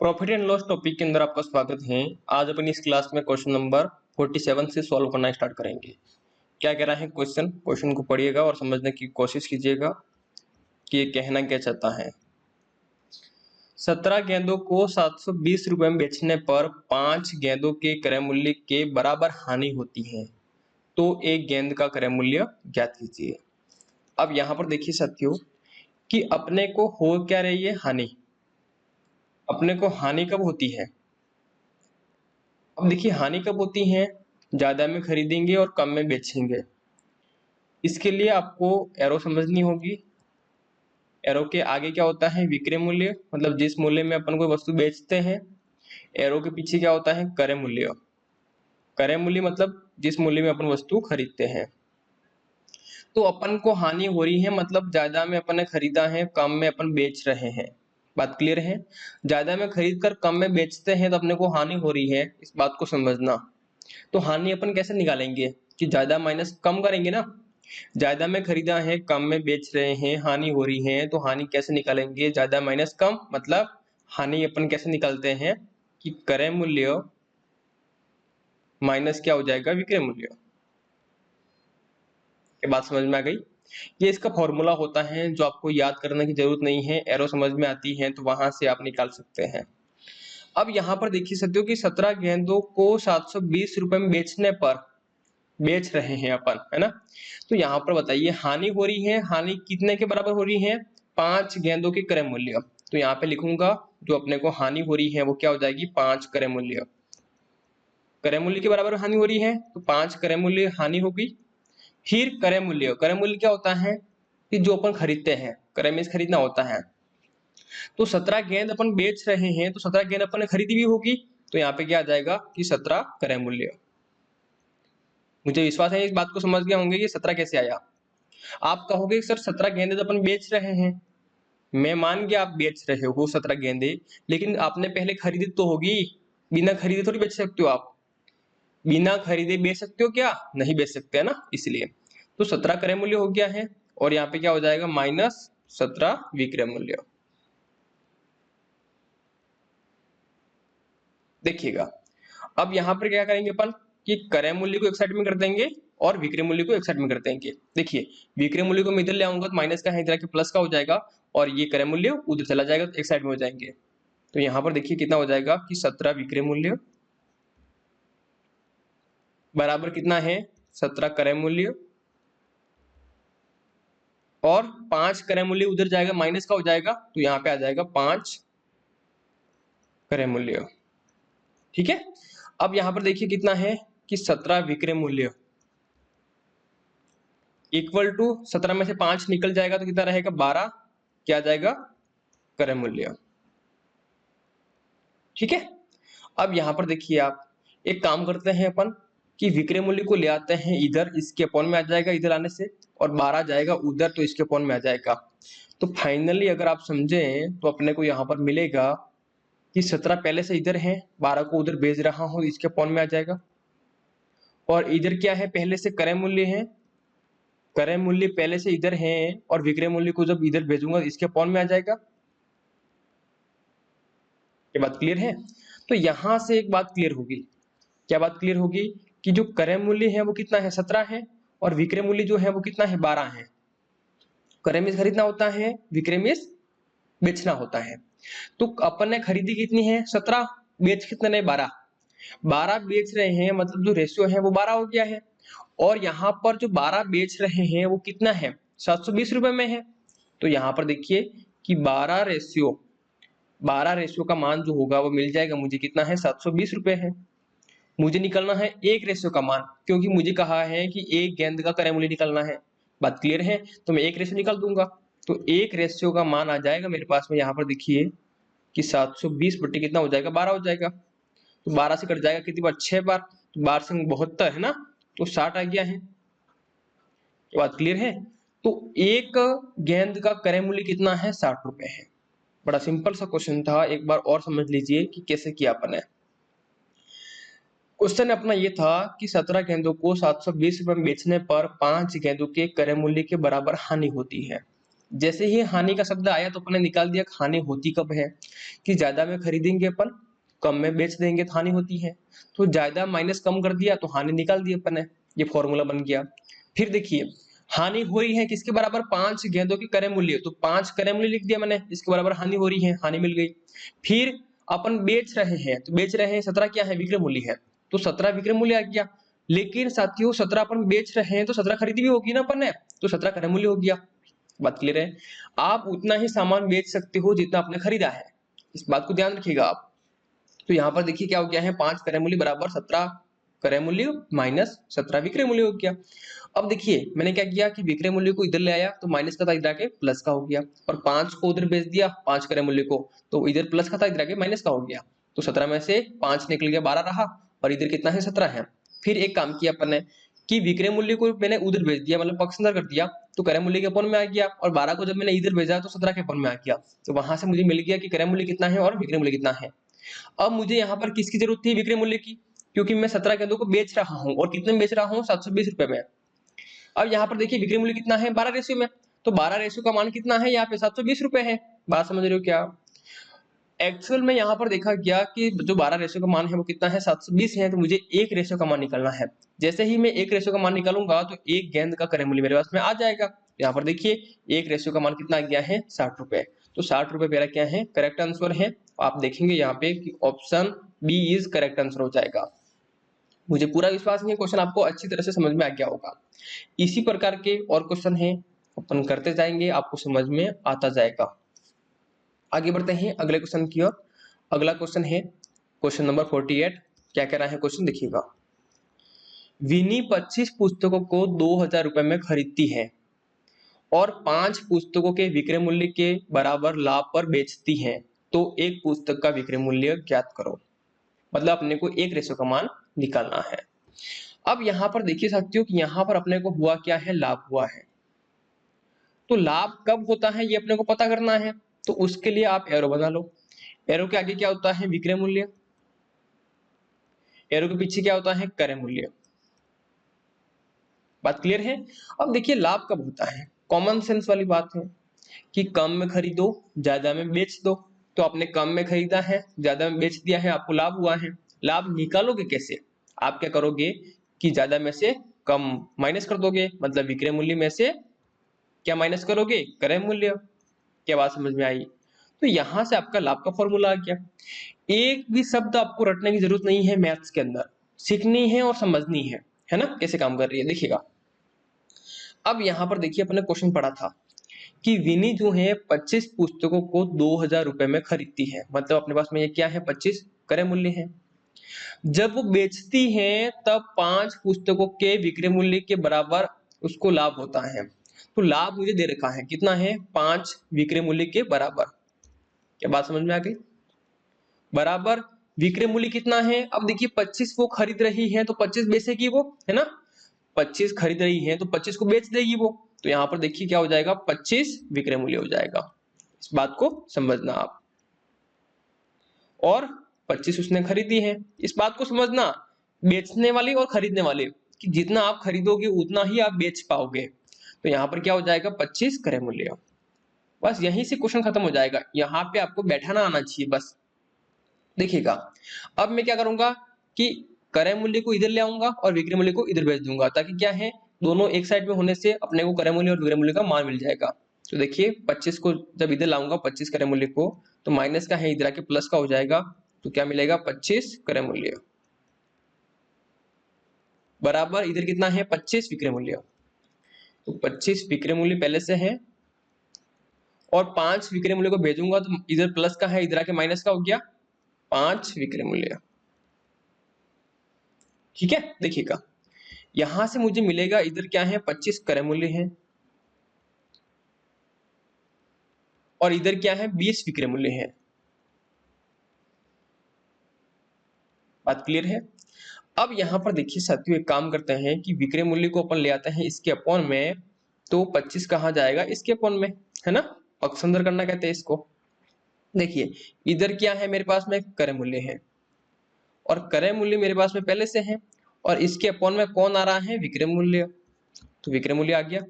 Profit and loss topic के अंदर आपका स्वागत है। आज अपन इस क्लास में क्वेश्चन नंबर 47 से सॉल्व करना स्टार्ट करेंगे। क्या कह रहा है क्वेश्चन को पढ़िएगा और समझने की कोशिश कीजिएगा कि ये कहना क्या चाहता है। 17 गेंदों को 720 रुपए में बेचने पर 5 गेंदों के क्रय मूल्य के बराबर हानि होती है, तो एक गेंद का क्रय मूल्य ज्ञात कीजिए। अब यहाँ पर देखिए साथियों कि अपने को हो क्या रही है, हानि। अपने को हानि कब होती है? अब देखिए हानि कब होती है, ज्यादा में खरीदेंगे और कम में बेचेंगे। इसके लिए आपको एरो समझनी होगी। एरो के आगे क्या होता है, विक्रय मूल्य, मतलब जिस मूल्य में अपन कोई वस्तु बेचते हैं। एरो के पीछे क्या होता है, क्रय मूल्य। क्रय मूल्य मतलब जिस मूल्य में अपन वस्तु खरीदते हैं। तो अपन को हानि हो रही है, मतलब ज्यादा में अपन ने खरीदा है, कम में अपन बेच रहे हैं। बात क्लियर है? ज्यादा में खरीद कर कम में बेचते हैं तो अपने को हानि हो रही है, इस बात को समझना। तो हानि अपन कैसे निकालेंगे कि ज्यादा माइनस कम करेंगे ना। ज्यादा में खरीदा है, कम में बेच रहे हैं, हानि हो रही है, तो हानि कैसे निकालेंगे? ज्यादा माइनस कम, मतलब हानि अपन कैसे निकालते हैं कि क्रय मूल्य माइनस क्या हो जाएगा, विक्रय मूल्य। ये बात समझ में आ गई? ये इसका फॉर्मूला होता है जो आपको याद करने की जरूरत नहीं है, एरो समझ में आती है तो वहां से आप निकाल सकते हैं। अब यहाँ पर देखिए सत्यो कि 17 गेंदों को 720 रुपए में बेचने पर बेच रहे हैं अपन, है ना। तो यहाँ पर बताइए हानि हो रही है, हानि कितने के बराबर हो रही है? 5 गेंदों के क्रय मूल्य। तो यहाँ पे लिखूंगा जो अपने को हानि हो रही है वो क्या हो जाएगी, 5 क्रय मूल्य। क्रय मूल्य के बराबर हानि हो रही है तो 5 क्रय मूल्य हानि होगी। फिर क्रय मूल्य, क्रय मूल्य क्या होता है कि जो अपन खरीदते हैं, क्रय में खरीदना होता है। तो 17 गेंद अपन बेच रहे हैं तो 17 गेंद अपन ने खरीदी भी होगी, तो यहाँ पे क्या आ जाएगा कि 17 क्रय मूल्य। मुझे विश्वास है इस बात को समझ गए होंगे कि 17 कैसे आया। आप कहोगे सर 17 गेंदे तो अपन बेच रहे हैं। मैं मान गया आप बेच रहे हो 17 गेंदे, लेकिन आपने पहले खरीदी तो होगी। बिना खरीदे थोड़ी बेच सकते हो आप। बिना खरीदे बेच सकते हो क्या? नहीं बेच सकते, है ना, इसलिए। तो 17 क्रय मूल्य हो गया है और यहाँ पे क्या हो जाएगा, माइनस 17 विक्रय मूल्य। देखिएगा अब यहाँ पर क्या करेंगे अपन कि क्रय मूल्य को एक साइड में कर देंगे और विक्रय मूल्य को एक साइड में कर देंगे। देखिए विक्रय मूल्य को मैं इधर ले आऊंगा तो माइनस का है, इधर के प्लस का हो जाएगा और ये क्रय मूल्य उधर चला जाएगा तो एक साइड में हो जाएंगे। तो यहाँ पर देखिए कितना हो जाएगा कि 17 विक्रय मूल्य बराबर कितना है, 17 क्रय मूल्य, और 5 क्रय मूल्य उधर जाएगा, माइनस का हो जाएगा तो यहाँ पे आ जाएगा 5 क्रय मूल्य। ठीक है। अब यहाँ पर देखिए कितना है कि 17 विक्रय मूल्य इक्वल टू 17 में से 5 निकल जाएगा तो कितना रहेगा, 12 क्या आ जाएगा, क्रय मूल्य। ठीक है। अब यहाँ पर देखिए आप एक काम करते हैं अपन कि विक्रय मूल्य को ले आते हैं इधर, इसके अपॉन में आ जाएगा इधर आने से, और 12 जाएगा उधर तो इसके अपॉन में आ जाएगा। तो फाइनली अगर आप समझें तो अपने को यहाँ पर मिलेगा कि 17 पहले से इधर है, 12 को उधर भेज रहा हूं, इसके अपॉन में आ जाएगा। और इधर क्या है, पहले से क्रय मूल्य है, क्रय मूल्य पहले से इधर है और विक्रय मूल्य को जब इधर भेजूंगा इसके अपॉन में आ जाएगा। ये बात क्लियर है? तो यहां से एक बात क्लियर होगी। क्या बात क्लियर होगी कि जो क्रय मूल्य है वो कितना है, 17 है, और विक्रय मूल्य जो है वो कितना है, 12 है। क्रय में खरीदना होता है, विक्रय में बेचना होता है। तो अपन ने खरीदी कितनी है, 17, बेच कितने ने, 12। 12 बेच रहे हैं मतलब जो रेशियो है वो 12 हो गया है। और यहाँ पर जो 12 बेच रहे हैं वो कितना है, 720 रुपए में है। तो यहाँ पर देखिए कि 12 रेशियो का मान जो होगा वो मिल जाएगा मुझे, कितना है, 720 रुपए है। मुझे निकलना है एक रेशियो का मान, क्योंकि मुझे कहा है कि एक गेंद का क्रय मूल्य निकलना है। बात क्लियर है? तो मैं एक रेशियो निकाल दूंगा, तो एक रेशियो का मान आ जाएगा मेरे पास में। यहाँ पर देखिए कि 720 बट्टे कितना हो जाएगा, 12 हो जाएगा। तो 12 से कट जाएगा कितनी बार, 6 बार, तो 12 से 72 है ना, तो 60 आ गया है। ये बात क्लियर है? तो एक गेंद का क्रय मूल्य कितना है, 60 रुपए है। बड़ा सिंपल सा क्वेश्चन था, एक बार और समझ लीजिए कि कैसे किया अपन ने। क्वेश्चन अपना ये था कि 17 गेंदों को 720 रुपए में बेचने पर 5 गेंदों के क्रय मूल्य के बराबर हानि होती है। जैसे ही हानि का शब्द आया तो अपन ने निकाल दिया हानि होती कब है, कि ज्यादा में खरीदेंगे अपन, कम में बेच देंगे तो हानि होती है। तो ज्यादा माइनस कम कर दिया तो हानि निकाल दी अपन ने, ये फॉर्मूला बन गया। फिर देखिए हानि हो रही है किसके बराबर, 5 गेंदों के क्रय मूल्य, तो 5 क्रय मूल्य लिख दिया मैंने, इसके बराबर हानि हो रही है, हानि मिल गई। फिर अपन बेच रहे हैं, तो बेच रहे हैं 17 क्या है, विक्रय मूल्य है, तो 17 विक्रय मूल्य आ गया। लेकिन साथियों 17 अपन बेच रहे हैं तो 17 खरीदी भी होगी ना अपन ने, तो 17 क्रय मूल्य हो गया। बात क्लियर है। आप उतना ही सामान बेच सकते हो जितना आपने खरीदा है, इस बात को ध्यान रखिएगा आप। तो यहाँ पर देखिए क्या हो गया है, 5 क्रय मूल्य बराबर 17 क्रय मूल्य माइनस 17 विक्रय मूल्य हो गया। अब देखिए मैंने क्या किया कि विक्रय मूल्य को इधर ले आया तो माइनस का था, इधर आके प्लस का हो गया, और 5 को उधर भेज दिया 5 क्रय मूल्य को, तो इधर प्लस का था, इधर आके माइनस का हो गया। तो 17 में से 5 निकल गया, 12 रहा, और इधर कितना है, 17 है। फिर एक काम किया अपन ने कि विक्रय मूल्य को मैंने उधर भेज दिया, मतलब पक्ष अंदर कर दिया, तो क्रय मूल्य के अपन में आ गया, और 12 को जब मैंने इधर भेजा तो 17 के अपन में आ गया। तो वहां से मुझे मिल गया कि क्रय मूल्य कितना है और विक्रय मूल्य कितना है। अब मुझे यहाँ पर किसकी जरूरत थी, विक्रय मूल्य की, क्योंकि मैं 17 गेंदों को बेच रहा हूँ, और कितने में बेच रहा हूँ, 720 रुपए में। अब यहाँ पर देखिए विक्रय मूल्य कितना है, 12 रेशियो में, तो 12 रेशियो का मान कितना है यहाँ पे, 720 रुपए है। बात समझ रहे हो क्या। एक्चुअल में यहाँ पर देखा गया कि जो 12 रेशियो का मान है वो कितना है, 720 है, तो मुझे एक रेशियो का मान निकालना है। जैसे ही मैं एक रेशियो का मान निकालूंगा तो एक गेंद का क्रय मूल्य मेरे पास में आ जाएगा। यहाँ पर देखिए एक रेशियो का मान कितना आ गया है, 60 रुपए। तो 60 रुपए मेरा क्या है, करेक्ट आंसर है। आप देखेंगे यहाँ पे कि option B is correct answer हो जाएगा। मुझे पूरा विश्वास है क्वेश्चन आपको अच्छी तरह से समझ में आ गया होगा। इसी प्रकार के और क्वेश्चन हैं, अपन करते जाएंगे, आपको समझ में आता जाएगा। आगे बढ़ते हैं अगले क्वेश्चन की ओर। अगला क्वेश्चन है क्वेश्चन नंबर 48। क्या कह रहा है क्वेश्चन, देखिएगा। विनी 25 पुस्तकों को 2000 रुपए में खरीदती है और 5 पुस्तकों के विक्रय मूल्य के बराबर लाभ पर बेचती है, तो एक पुस्तक का विक्रय मूल्य ज्ञात करो। मतलब अपने को एक रेशो का मान निकालना है। अब यहाँ पर देखिए साथियों कि यहाँ पर अपने को हुआ क्या है, लाभ हुआ है। तो लाभ कब होता है ये अपने को पता करना है, तो उसके लिए आप एरो बना लो। एरो के आगे क्या होता है, विक्रय मूल्य, एरो के पीछे क्या होता है, क्रय मूल्य। बात क्लियर है। अब देखिए लाभ कब होता है, कॉमन सेंस वाली बात है कि कम में खरीदो ज्यादा में बेच दो। तो आपने कम में खरीदा है, ज्यादा में बेच दिया है, आपको लाभ हुआ है। लाभ निकालोगे कैसे, आप क्या करोगे कि ज्यादा में से कम माइनस कर दोगे, मतलब विक्रय मूल्य में से क्या माइनस करोगे, क्रय मूल्य। क्या बात समझ में आई। तो यहां से आपका लाभ का फॉर्मूला आ गया। एक भी शब्द आपको रटने की जरूरत नहीं है, मैथ्स के अंदर सीखनी है और समझनी है ना, कैसे काम कर रही है, देखिएगा। अब यहाँ पर देखिए अपने क्वेश्चन पढ़ा था कि विनी जो है 25 पुस्तकों को 2000 रुपए में खरीदती है, मतलब अपने पास में ये क्या है, 25 क्रय मूल्य है। जब वो बेचती है तब 5 पुस्तकों के विक्रय मूल्य के बराबर उसको लाभ होता है। तो लाभ मुझे दे रखा है कितना है, 5 विक्रय मूल्य के बराबर। क्या बात समझ में आ गई, बराबर विक्रय मूल्य कितना है। अब देखिए 25 वो खरीद रही है तो 25 बेचेगी वो, है ना। 25 खरीद रही है तो 25 को बेच देगी वो। तो यहाँ पर देखिए क्या हो जाएगा, 25 विक्रय मूल्य हो जाएगा। इस बात को समझना आप। और 25 उसने खरीदी है, इस बात को समझना, बेचने वाली और खरीदने वाले, कि जितना आप खरीदोगे उतना ही आप बेच पाओगे। तो यहाँ पर क्या हो जाएगा, 25 क्रय मूल्य। बस यहीं से क्वेश्चन खत्म हो जाएगा, यहाँ पे आपको बैठाना आना चाहिए बस। देखिएगा अब मैं क्या करूंगा कि क्रय मूल्य को इधर ले आऊंगा और विक्रय मूल्य को इधर भेज दूंगा, ताकि क्या है दोनों एक साइड में होने से अपने को क्रय मूल्य और विक्रय मूल्य का मान मिल जाएगा। तो देखिए 25 को जब इधर लाऊंगा 25 क्रय मूल्य को, तो माइनस का है इधर आके प्लस का हो जाएगा। तो क्या मिलेगा, 25 क्रय मूल्य बराबर इधर कितना है, 25 विक्रय मूल्य। तो 25 विक्रय मूल्य पहले से है, और 5 विक्रय मूल्य को भेजूंगा तो इधर प्लस का है, इधर आके माइनस का हो गया, 5 विक्रय मूल्य। ठीक है, देखिएगा यहां से मुझे मिलेगा इधर क्या है, 25 क्रय मूल्य है, और इधर क्या है, 20 विक्रय मूल्य है। बात क्लियर है। अब यहां पर देखिए साथियों एक काम करते हैं कि विक्रय मूल्य को अपन ले आते हैं इसके अपॉन में, तो 25 कहां जाएगा, इसके अपॉन में, है ना, पक्ष अंदर करना कहते हैं इसको। देखिए इधर क्या है, मेरे पास में क्रय मूल्य है, और क्रय मूल्य मेरे पास में पहले से है, और इसके अपॉन में कौन आ रहा है, विक्रय मूल्य। तो विक्रय मूल्य आ गया,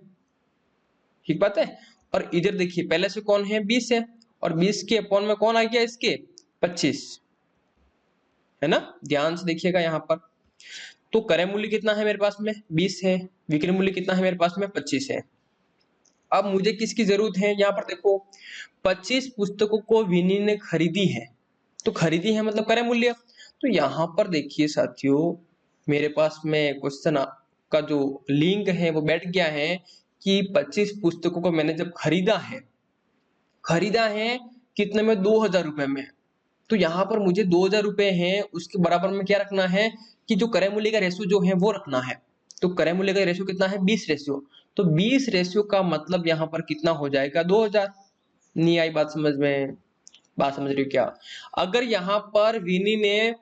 ठीक बात है। और इधर देखिए पहले से कौन है 20 है, और 20 के अपॉन में कौन आ गया इसके 25, है ना। ध्यान से देखिएगा यहाँ पर, तो क्रय मूल्य कितना है मेरे पास में 20 है, विक्रय मूल्य कितना है मेरे पास में 25 है। अब मुझे किसकी जरूरत है, यहाँ पर देखो 25 पुस्तकों को विनी ने खरीदी है, तो खरीदी है मतलब क्रय मूल्य। तो यहाँ पर देखिए साथियों, मेरे पास में क्वेश्चन का जो लिंक है वो बैठ गया है कि 25 पुस्तकों को मैंने जब खरीदा है कितने में 2000 रुपए में, तो यहाँ पर मुझे 2000 रुपए है उसके बराबर में क्या रखना है कि जो क्रय मूल्य का रेशियो जो है वो रखना है। तो क्रय मूल्य का रेशियो कितना है 20 रेशियो, तो 20 रेशियो का मतलब यहाँ पर कितना हो जाएगा 2000। नहीं आई बात समझ में, बात समझ रही हो क्या। अगर यहाँ पर विनी ने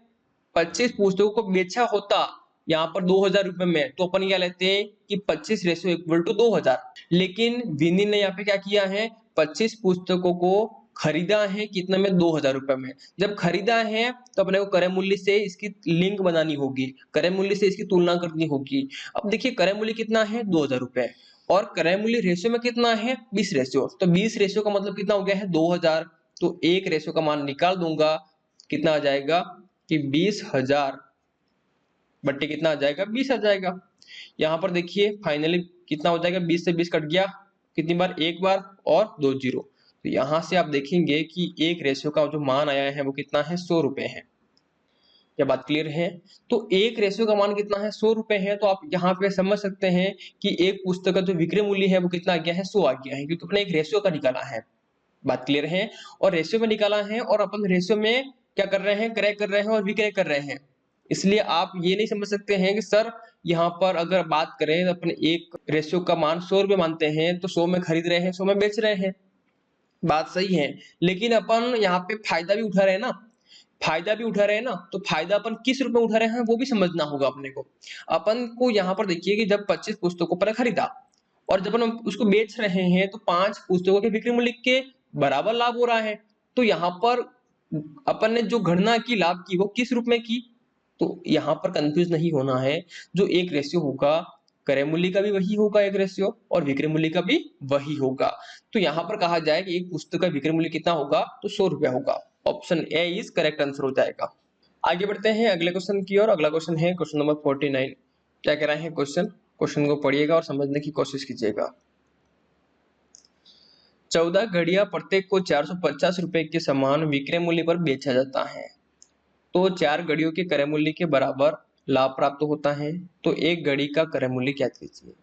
25 पुस्तकों को बेचा होता यहाँ पर 2000 रुपए में, तो अपन क्या लेते हैं कि 25 रेशियो इक्वल टू 2000, लेकिन विनी ने यहाँ पे क्या किया है 25 पुस्तकों को खरीदा है कितने में 2000 रुपए में। जब खरीदा है तो अपने को क्रय मूल्य से इसकी लिंक बनानी होगी, क्रय मूल्य से इसकी तुलना करनी होगी। अब देखिए क्रय मूल्य कितना है 2000 रुपए, और क्रय मूल्य रेशियो में कितना है 20 रेशियो, तो 20 रेशियो का मतलब कितना हो गया है 2000। तो एक रेशियो का मान निकाल दूंगा, कितना आ जाएगा कि 20,000 बट्टे कितना आ जाएगा 20 आ जाएगा। यहाँ पर देखिए फाइनली कितना हो जाएगा 20 से 20 कट गया, कितनी बार एक बार और 2 जीरो। तो यहाँ से आप देखेंगे कि एक रेशियो का जो मान आया है वो कितना है 100 रुपए है। क्या बात क्लियर है। तो एक रेशियो का मान कितना है 100 रुपए है, तो आप यहाँ पे समझ सकते हैं कि एक पुस्तक का जो विक्रय मूल्य है वो कितना आ गया है 100 आ गया है, क्योंकि अपने एक रेशियो का निकाला है। बात क्लियर है। और रेशियो में निकाला है और अपन रेशियो में क्या कर रहे हैं क्रय कर रहे हैं और विक्रय कर रहे हैं। इसलिए आप ये नहीं समझ सकते हैं कि सर यहाँ पर अगर बात करें तो अपन एक रेशियो का मान 100 रुपए मानते हैं तो 100 में खरीद रहे हैं 100 में बेच रहे हैं, बात सही है। लेकिन अपन यहाँ पे फायदा भी उठा रहे हैं ना, फायदा भी उठा रहे हैं ना, तो फायदा अपन किस रूप में उठा रहे हैं वो भी समझना होगा अपने को। अपन को यहाँ पर देखिए कि जब 25 पुस्तकों पर खरीदा और जब अपन उसको बेच रहे हैं तो 5 पुस्तकों के बिक्री मूल्य के बराबर लाभ हो रहा है। तो यहाँ पर अपन ने जो गणना की लाभ की वो किस रूप में की, तो यहाँ पर कंफ्यूज नहीं होना है। जो एक रेशियो होगा क्रय मूल्य का भी वही होगा एक रेशियो, और विक्रय मूल्य का भी वही होगा। तो यहाँ पर कहा जाए कि एक पुस्तक का विक्रय मूल्य कितना होगा तो 100 रुपया होगा। Option A is correct answer हो जाएगा। आगे बढ़ते हैं अगले क्वेश्चन की ओर। अगला क्वेश्चन है क्वेश्चन नंबर 49। क्या कह रहे हैं क्वेश्चन को पढ़िएगा और समझने की कोशिश कीजिएगा। 14 घड़ियां प्रत्येक को 450 रुपए के समान विक्रय मूल्य पर बेचा जाता है, तो 4 घड़ियों के क्रय मूल्य के बराबर लाभ प्राप्त होता है, तो एक घड़ी का क्रय मूल्य क्या कीजिए।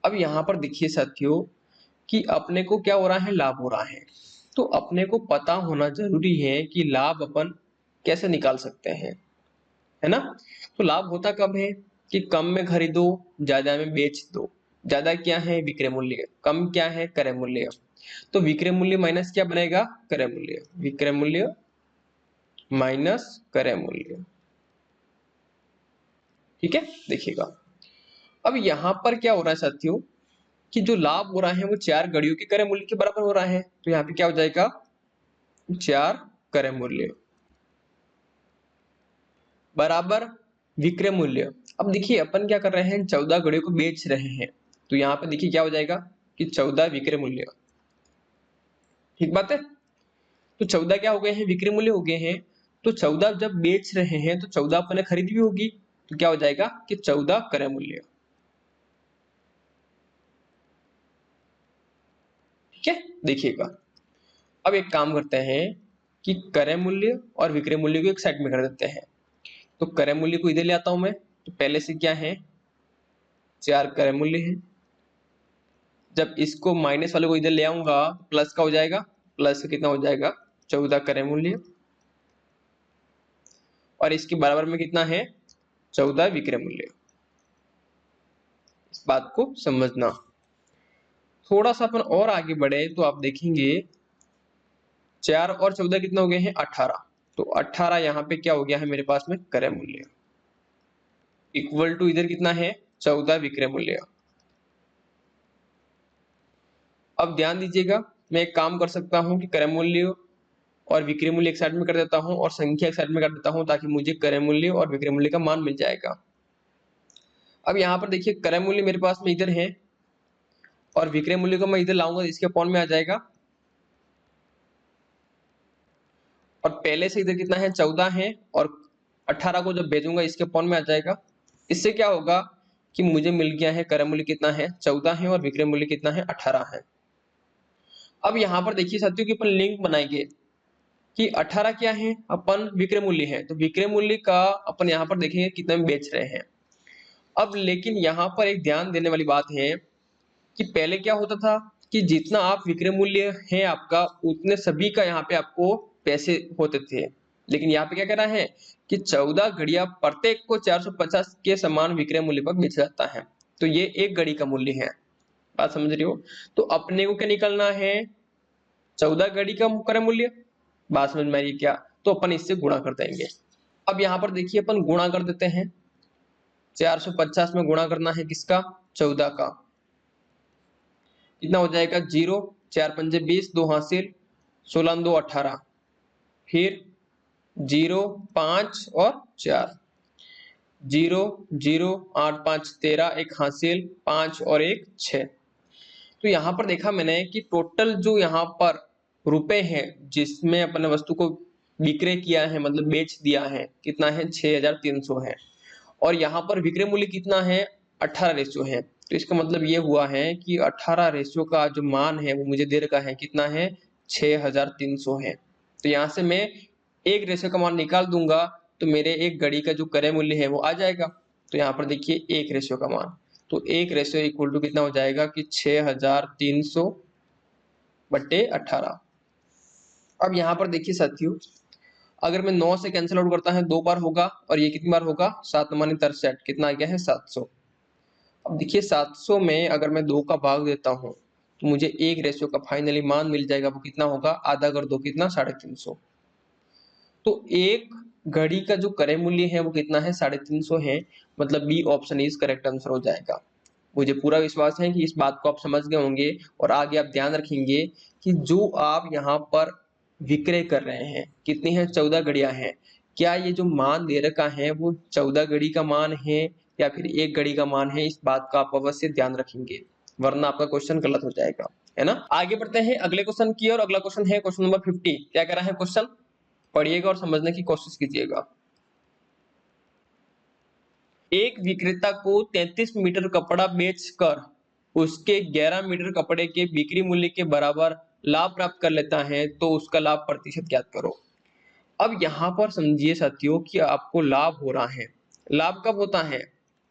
अब यहाँ पर देखिए साथियों कि अपने को क्या हो रहा है लाभ हो रहा है, तो अपने को पता होना जरूरी है कि लाभ अपन कैसे निकाल सकते हैं, है ना। तो लाभ होता कब है कि कम में खरीदो ज्यादा में बेच दो। ज्यादा क्या है विक्रय मूल्य, कम क्या है क्रय मूल्य। तो विक्रय मूल्य माइनस क्या बनेगा क्रय मूल्य, विक्रय मूल्य माइनस क्रय मूल्य। ठीक है देखिएगा। अब यहाँ पर क्या हो रहा है साथियों कि जो लाभ हो रहा है वो 4 घड़ियों के क्रय मूल्य के बराबर हो रहा है, तो यहाँ पे क्या हो जाएगा 4 क्रय मूल्य बराबर विक्रय मूल्य। अब देखिए अपन क्या कर रहे हैं 14 घड़ियों को बेच रहे हैं, तो यहाँ पे देखिए क्या हो जाएगा कि 14 विक्रय मूल्य। ठीक बात है। तो 14 क्या हो गए हैं विक्रय मूल्य हो गए हैं, तो 14 जब बेच रहे हैं तो 14 अपने खरीद भी होगी, तो क्या हो जाएगा कि 14 क्रय मूल्य। ठीक है देखिएगा। अब एक काम करते हैं कि क्रय मूल्य और विक्रय मूल्य को एक साइड में कर देते हैं। तो क्रय मूल्य को इधर ले आता हूं मैं, तो पहले से क्या है 4 क्रय मूल्य है। जब इसको माइनस वाले को इधर ले आऊंगा प्लस का हो जाएगा, प्लस कितना हो जाएगा 14 क्रय मूल्य, और इसके बराबर में कितना है 14 विक्रय मूल्य। इस बात को समझना। थोड़ा सा अपन और आगे बढ़े तो आप देखेंगे 4 और 14 कितना हो गए हैं 18, तो 18 यहाँ पे क्या हो गया है मेरे पास में क्रय मूल्य, इक्वल टू इधर कितना है 14 विक्रय मूल्य। अब ध्यान दीजिएगा, मैं एक काम कर सकता हूं कि क्रय मूल्य और विक्रय मूल्य एक साइड में कर देता हूं और संख्या एक साइड में कर देता हूं, ताकि मुझे क्रय मूल्य और विक्रय मूल्य का मान मिल जाएगा। अब यहाँ पर देखिए क्रय मूल्य मेरे पास में इधर है और विक्रय मूल्य को मैं इधर लाऊंगा तो इसके अपॉन में आ जाएगा, और पहले से इधर कितना है 14 है, और 18 को जब भेजूंगा इसके अपॉन में आ जाएगा। इससे क्या होगा कि मुझे मिल गया है क्रय मूल्य कितना है 14 है और विक्रय मूल्य कितना है 18 है। अब यहाँ पर देखिए साथियों कि अपन लिंक बनाएंगे कि 18 क्या है, अपन विक्रय मूल्य है, तो विक्रय मूल्य का अपन यहाँ पर देखेंगे कितना में बेच रहे हैं। अब लेकिन यहाँ पर एक ध्यान देने वाली बात है कि पहले क्या होता था कि जितना आप विक्रय मूल्य है आपका उतने सभी का यहाँ पे आपको पैसे होते थे, लेकिन यहाँ पे क्या कह रहा है कि 14 घड़ियां प्रत्येक को 450 के समान विक्रय मूल्य पर बेचा जाता है, तो ये एक घड़ी का मूल्य है। बात समझ रही हो? तो अपने को क्या निकलना है 14 घड़ी का क्रय मूल्य। बात समझ में आई क्या? तो अपन इससे गुणा कर देंगे। अब यहाँ पर देखिए अपन गुणा कर देते हैं, 450 में गुणा करना है किसका 14 का, कितना हो जाएगा 0, 4 पंजे 20, 2 हासिल, 16 2 18, फिर 0 5 और 4, 0 0 8 5 13, एक हासिल 5 और एक 6। तो यहाँ पर देखा मैंने कि टोटल जो यहाँ पर रुपए हैं जिसमें अपने वस्तु को विक्रय किया है मतलब बेच दिया है कितना है 6300 है, और यहाँ पर विक्रय मूल्य कितना है 18 रेशियो है। तो इसका मतलब ये हुआ है कि 18 रेशियो का जो मान है वो मुझे दे रखा है कितना है 6300 है। तो यहाँ से मैं एक रेशियो का मान निकाल दूंगा तो मेरे एक घड़ी का जो क्रय मूल्य है वो आ जाएगा। तो यहाँ पर देखिए एक रेशियो का मान, तो एक रेशियो इक्वल टू कितना हो जाएगा कि 6300 बट्टे 18। अब यहाँ पर देखिए साथियों अगर मैं 9 से कैंसिल आउट करता है 2 बार होगा और ये कितनी बार होगा 7 9 63, कितना आ गया है 700। अब देखिए 700 में अगर मैं 2 का भाग देता हूँ तो मुझे एक रेशियो का फाइनली मान मिल जाएगा, वो कितना होगा आधा कर दो कितना 350। तो एक घड़ी का जो क्रय मूल्य है वो कितना है 350 है, मतलब B option is correct answer हो जाएगा। मुझे पूरा विश्वास है कि इस बात को आप समझ गए होंगे और आगे आप ध्यान रखेंगे कि जो आप यहाँ पर विक्रय कर रहे हैं कितनी है 14 घड़ियां हैं, क्या ये जो मान दे रखा है वो 14 घड़ी का मान है या फिर एक घड़ी का मान है, इस बात का आप अवश्य ध्यान रखेंगे वरना आपका क्वेश्चन गलत हो जाएगा, है ना। आगे बढ़ते हैं अगले क्वेश्चन की और अगला क्वेश्चन है क्वेश्चन नंबर 50। क्या कह रहा है क्वेश्चन, पढ़िएगा और समझने की कोशिश कीजिएगा। एक विक्रेता को 33 मीटर कपड़ा बेचकर उसके 11 मीटर कपड़े के बिक्री मूल्य के बराबर लाभ प्राप्त कर लेता है तो उसका लाभ प्रतिशत ज्ञात करो। अब यहाँ पर समझिए साथियों कि आपको लाभ हो रहा है। लाभ कब होता है,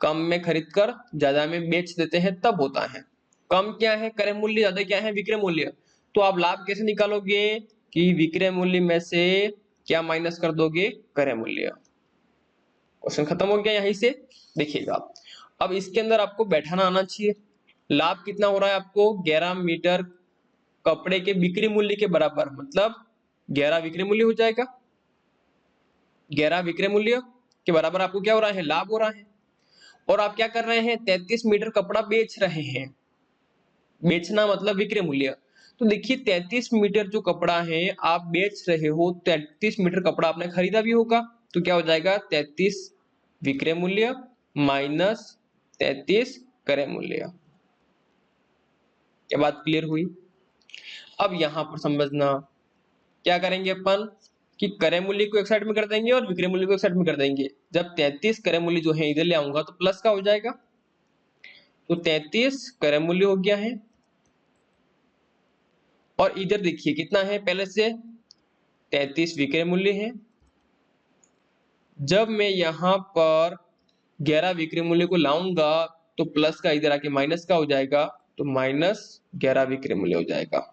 कम में खरीद कर ज्यादा में बेच देते हैं तब होता है। कम क्या है क्रय मूल्य, ज्यादा क्या है विक्रय मूल्य। तो आप लाभ कैसे निकालोगे कि विक्रय मूल्य में से क्या माइनस कर दोगे क्रय मूल्य। क्वेश्चन खत्म हो गया यहीं से। देखिएगा अब इसके अंदर आपको बैठाना आना चाहिए। लाभ कितना हो रहा है आपको 11 मीटर कपड़े के बिक्री मूल्य के बराबर, मतलब 11 विक्रय मूल्य हो जाएगा। 11 विक्रय मूल्य के बराबर आपको क्या हो रहा है लाभ हो रहा है, और आप क्या कर रहे हैं 33 मीटर कपड़ा बेच रहे हैं। बेचना मतलब विक्रय मूल्य। तो देखिए 33 मीटर जो कपड़ा है आप बेच रहे हो, 33 मीटर कपड़ा आपने खरीदा भी होगा, तो क्या हो जाएगा 33 विक्रय मूल्य माइनस 33 क्रय मूल्य। क्या बात क्लियर हुई? अब यहां पर समझना क्या करेंगे अपन कि क्रय मूल्य को एक साइड में कर देंगे और विक्रय मूल्य को एक साइड में कर देंगे। जब 33 क्रय मूल्य जो है इधर ले आऊंगा तो प्लस का हो जाएगा, तो 33 क्रय मूल्य हो गया है, और इधर देखिए कितना है पहले से 33 विक्रय मूल्य है। जब मैं यहां पर 11 विक्रय मूल्य को लाऊंगा तो प्लस का इधर आके माइनस का हो जाएगा, तो माइनस 11 विक्रय मूल्य हो जाएगा।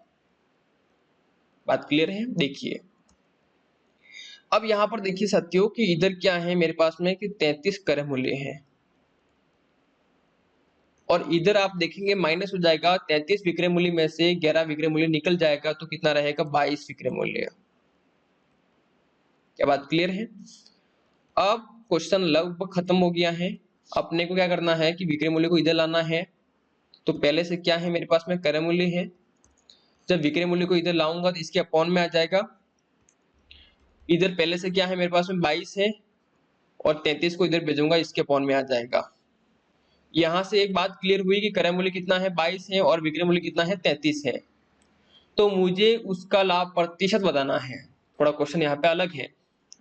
बात क्लियर है? देखिए अब यहां पर देखिए साथियों कि इधर क्या है मेरे पास में कि 33 क्रय मूल्य है, और इधर आप देखेंगे माइनस हो जाएगा 33 विक्रय मूल्य में से 11 विक्रय मूल्य निकल जाएगा, तो कितना रहेगा 22 विक्रय मूल्य। क्या बात क्लियर है? अब क्वेश्चन लगभग खत्म हो गया है। अपने को क्या करना है कि विक्रय मूल्य को इधर लाना है, तो पहले से क्या है मेरे पास में क्रय मूल्य है। जब विक्रय मूल्य को इधर लाऊंगा तो इसके अपॉन में आ जाएगा। इधर पहले से क्या है मेरे पास में 22 है और 33 को इधर भेजूंगा इसके अपॉन में आ जाएगा। यहाँ से एक बात क्लियर हुई कि क्रय मूल्य कितना है 22 है और विक्रय मूल्य कितना है 33 है। तो मुझे उसका लाभ प्रतिशत बताना है। थोड़ा क्वेश्चन यहाँ पे अलग है,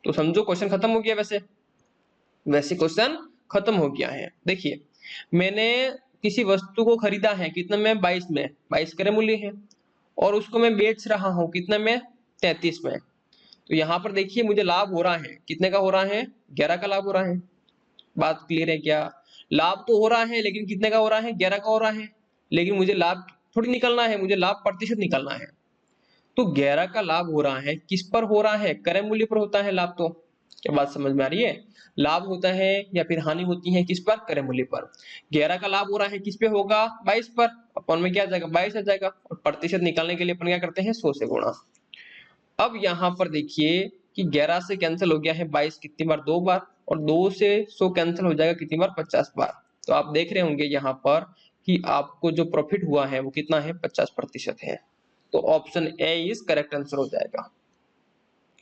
तो समझो क्वेश्चन खत्म हो गया। वैसे क्वेश्चन खत्म हो गया है। देखिए, मैंने किसी वस्तु को खरीदा है कितने में 22 में, 22 क्रय मूल्य है, और उसको मैं बेच रहा हूँ कितने में 33 में। तो यहाँ पर देखिए मुझे लाभ हो रहा है, कितने का हो रहा है 11 का लाभ हो रहा है। बात क्लियर है क्या? लाभ तो हो रहा है लेकिन कितने का हो रहा है 11 का हो रहा है, लेकिन मुझे लाभ थोड़ी निकलना है, मुझे लाभ प्रतिशत निकलना है। तो 11 का लाभ हो रहा है, किस पर हो रहा है? क्रय मूल्य पर होता है लाभ। तो क्या बात समझ में आ रही है? लाभ होता है या फिर हानि होती है किस पर? क्रय मूल्य पर। 11 का लाभ हो रहा है किस पे होगा? 22 पर। अपन में क्या आ जाएगा 22 आ जाएगा, और प्रतिशत निकालने के लिए अपन क्या करते हैं 100 से गुणा। अब यहाँ पर देखिए कि 11 से कैंसिल हो गया है 22 कितनी बार? 2 बार, और 2 से 100 कैंसिल हो जाएगा कितनी बार? 50 बार। तो आप देख रहे होंगे यहाँ पर कि आपको जो प्रॉफिट हुआ है वो कितना है 50% है। तो option A is correct answer हो जाएगा।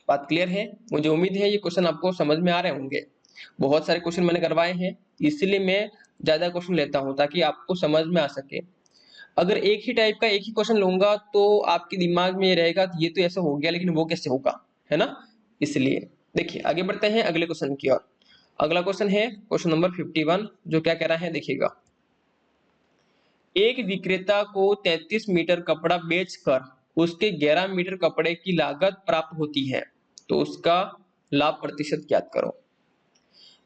बात क्लियर है? मुझे उम्मीद है ये क्वेश्चन आपको समझ में आ रहे होंगे। बहुत सारे क्वेश्चन मैंने करवाए हैं, इसलिए मैं ज्यादा क्वेश्चन लेता हूँ ताकि आपको समझ में आ सके। अगर एक ही टाइप का एक ही क्वेश्चन लूंगा तो आपके दिमाग में ये रहेगा कि ये तो ऐसा हो गया लेकिन वो कैसे होगा, है ना? इसलिए देखिए आगे बढ़ते हैं अगले क्वेश्चन की ओर। अगला क्वेश्चन है क्वेश्चन नंबर 51, जो क्या कह रहा है देखिएगा। एक विक्रेता को 33 मीटर कपड़ा बेचकर उसके 11 मीटर कपड़े की लागत प्राप्त होती है, तो उसका लाभ प्रतिशत ज्ञात करो।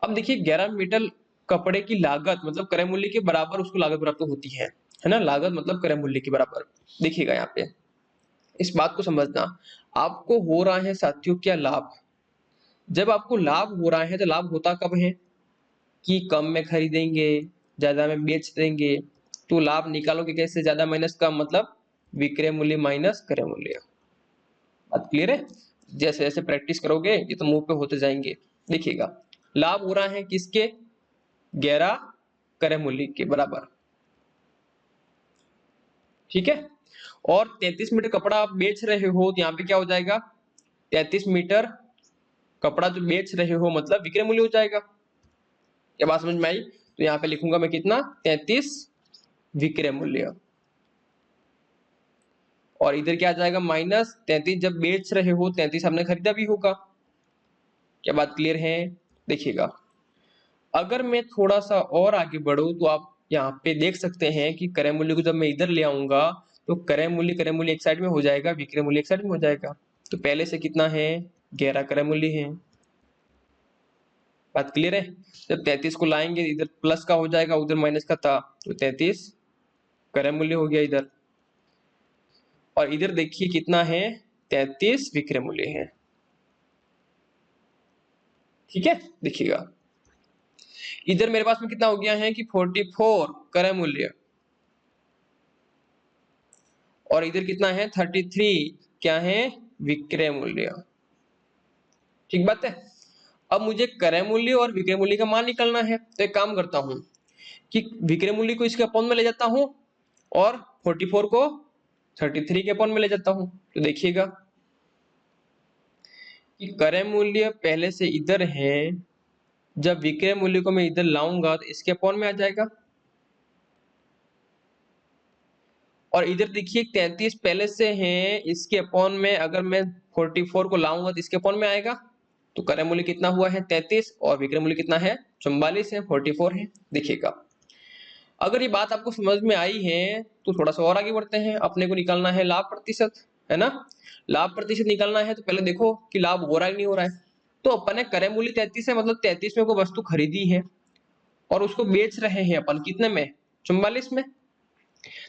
अब देखिए 11 मीटर कपड़े की लागत मतलब क्रय मूल्य के बराबर उसको लागत प्राप्त होती है ना? लागत मतलब क्रय मूल्य के बराबर। देखिएगा यहाँ पे इस बात को समझना, आपको हो रहा है साथियों क्या लाभ। जब आपको लाभ हो रहा है तो लाभ होता कब है कि कम में खरीदेंगे, ज्यादा में बेच देंगे। तो लाभ निकालोगे कैसे? ज्यादा माइनस कम, मतलब विक्रय मूल्य माइनस क्रय मूल्य। बात क्लियर है? जैसे जैसे प्रैक्टिस करोगे ये तो मुंह पे होते जाएंगे। देखिएगा लाभ हो रहा है किसके? 11 क्रय मूल्य के बराबर, ठीक है। और 33 मीटर कपड़ा आप बेच रहे हो तो यहाँ पे क्या हो जाएगा? 33 मीटर कपड़ा जो बेच रहे हो मतलब विक्रय मूल्य हो जाएगा। क्या बात समझ में आई? तो यहाँ पे लिखूंगा मैं कितना? 33 विक्रय मूल्य, और इधर क्या आ जाएगा? माइनस 33। जब बेच रहे हो 33 आपने खरीदा भी होगा। क्या बात क्लियर है? देखिएगा अगर मैं थोड़ा सा और आगे बढ़ूं तो आप यहाँ पे देख सकते हैं कि क्रय मूल्य को जब मैं इधर ले आऊंगा तो क्रय मूल्य एक साइड में हो जाएगा, विक्रय मूल्य एक साइड में हो जाएगा। तो पहले से कितना है? 11 क्रय मूल्य है। बात क्लियर है? जब 33 को लाएंगे इधर प्लस का हो जाएगा, उधर माइनस का था, तो 33 क्रय मूल्य हो गया इधर, और इधर देखिए कितना है? 33 विक्रय मूल्य है। ठीक है, देखिएगा इधर मेरे पास में कितना हो गया है कि 44 क्रय मूल्य, और इधर कितना है? 33 क्या है? विक्रय मूल्य। ठीक बात है। अब मुझे क्रय मूल्य और विक्रय मूल्य का मान निकालना है, तो एक काम करता हूं कि विक्रय मूल्य को इसके अपॉन में ले जाता हूं और 44 को 33 के अपॉन में ले जाता हूं। तो देखिएगा कि क्रय मूल्य पहले से इधर है, जब विक्रय मूल्य को मैं इधर लाऊंगा तो इसके अपॉन में आ जाएगा, और इधर देखिए 33 पहले से है, इसके अपॉन में अगर मैं 44 को लाऊंगा तो इसके अपॉन में आएगा। तो क्रय मूल्य कितना हुआ है? 33, और विक्रय मूल्य कितना है? 44 है, 44 है। देखिएगा अगर ये बात आपको समझ में आई है तो थोड़ा सा और आगे बढ़ते हैं। अपने को निकालना है लाभ प्रतिशत, है ना? लाभ प्रतिशत निकालना है तो पहले देखो कि लाभ हो रहा है नहीं हो रहा है। तो अपन ने क्रय मूल्य 33 है, मतलब 33 में कोई वस्तु खरीदी है और उसको बेच रहे हैं अपन कितने में? 44 में।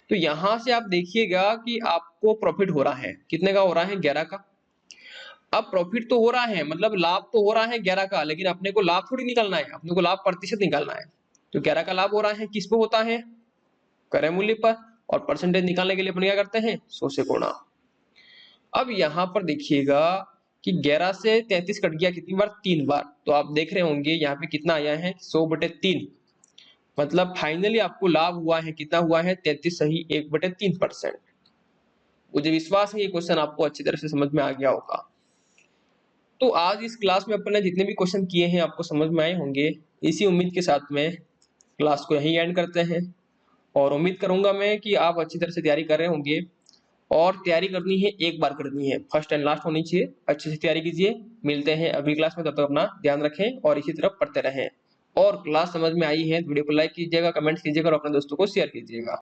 तो यहां से आप देखिएगा कि आपको प्रॉफिट हो रहा है, कितने का हो रहा है? 11 का। अब प्रॉफिट तो हो रहा है मतलब लाभ तो हो रहा है 11 का, लेकिन अपने को लाभ थोड़ी निकालना है, अपने को लाभ प्रतिशत निकालना है। तो 11 का लाभ हो रहा है किस पे होता है? क्रय मूल्य पर, और परसेंटेज निकालने के लिए अपन क्या करते हैं? 100 से गुणा। अब यहाँ पर देखिएगा कि 11 से 33 कट गया कितनी बार? 3 बार। तो आप देख रहे होंगे यहाँ पे कितना आया है? 100/3। मतलब फाइनली आपको लाभ हुआ है, कितना हुआ है? 33 सही 1/3%। मुझे विश्वास है ये क्वेश्चन आपको अच्छी तरह से समझ में आ गया होगा। तो आज इस क्लास में अपन ने जितने भी क्वेश्चन किए हैं आपको समझ में आए होंगे। इसी उम्मीद के साथ में क्लास को यहीं एंड करते हैं और उम्मीद करूंगा मैं कि आप अच्छी तरह से तैयारी कर रहे होंगे और तैयारी करनी है, एक बार करनी है, फर्स्ट एंड लास्ट होनी चाहिए। अच्छे से तैयारी कीजिए। मिलते हैं अगली क्लास में, तब तक अपना ध्यान रखें और इसी तरह पढ़ते रहें। और क्लास समझ में आई है तो वीडियो को लाइक कीजिएगा, कमेंट कीजिएगा और अपने दोस्तों को शेयर कीजिएगा।